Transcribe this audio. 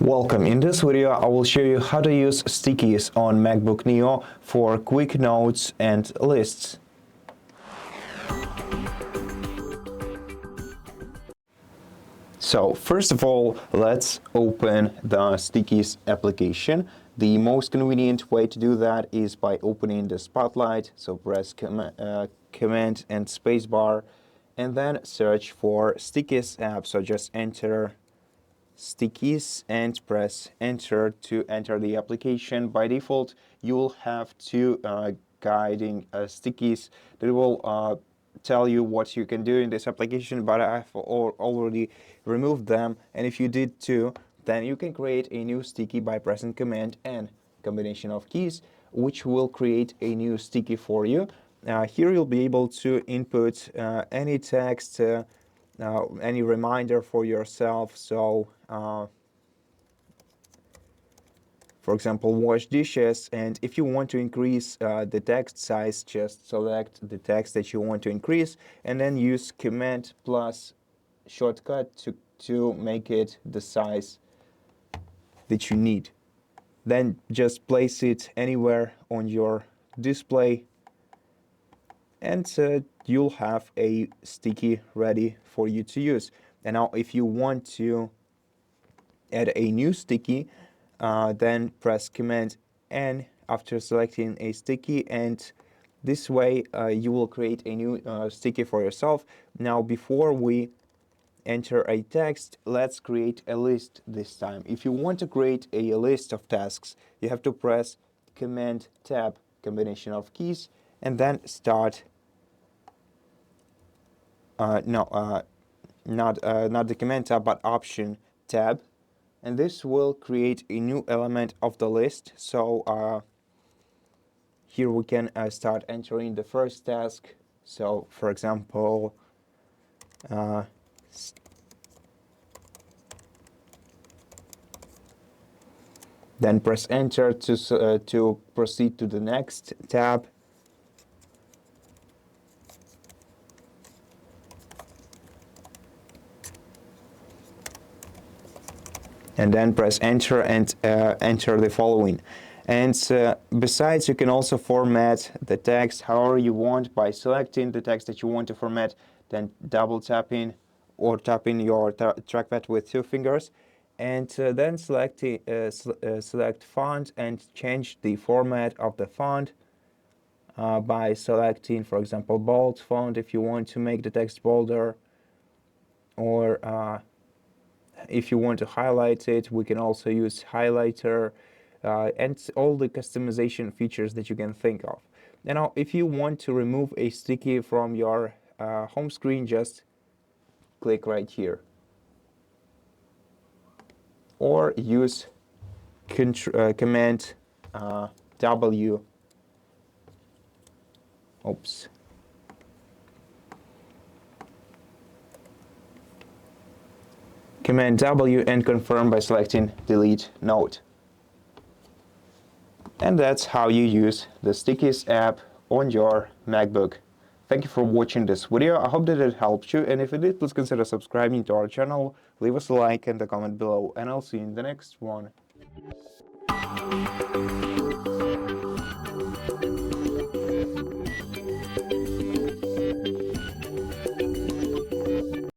Welcome. In this video, I will show you how to use Stickies on MacBook Neo for quick notes and lists. So first of all, let's open the Stickies application. The most convenient way to do that is by opening the Spotlight. So press Command and Spacebar, and then search for Stickies app. So just enter Stickies and press enter to enter the application. By default, you will have two guiding stickies that will tell you what you can do in this application, but I've already removed them, and if you did too, then you can create a new sticky by pressing Command and combination of keys, which will create a new sticky for you. Here you'll be able to input any text, any reminder for yourself. So for example, wash dishes, and if you want to increase the text size, just select the text that you want to increase and then use Command plus shortcut to make it the size that you need. Then just place it anywhere on your display, and you'll have a sticky ready for you to use. And now if you want to add a new sticky, then press Command N after selecting a sticky, and this way you will create a new sticky for yourself. Now before we enter a text, let's create a list this time. If you want to create a list of tasks, you have to press Command Tab, combination of keys, and then start not the Command tab, but Option tab, and this will create a new element of the list. So here we can start entering the first task. So for example, then press enter to proceed to the next tab. And then press enter and enter the following. And besides, you can also format the text however you want by selecting the text that you want to format, then double tapping or tapping your trackpad with two fingers, and then select font and change the format of the font by selecting, for example, bold font if you want to make the text bolder, or if you want to highlight it, we can also use highlighter, and all the customization features that you can think of. Now, if you want to remove a sticky from your home screen, just click right here, or use Command W. Oops. Command W and confirm by selecting delete note. And that's how you use the Stickies app on your MacBook. Thank you for watching this video. I hope that it helped you, and if it did, please consider subscribing to our channel, leave us a like and a comment below, and I'll see you in the next one.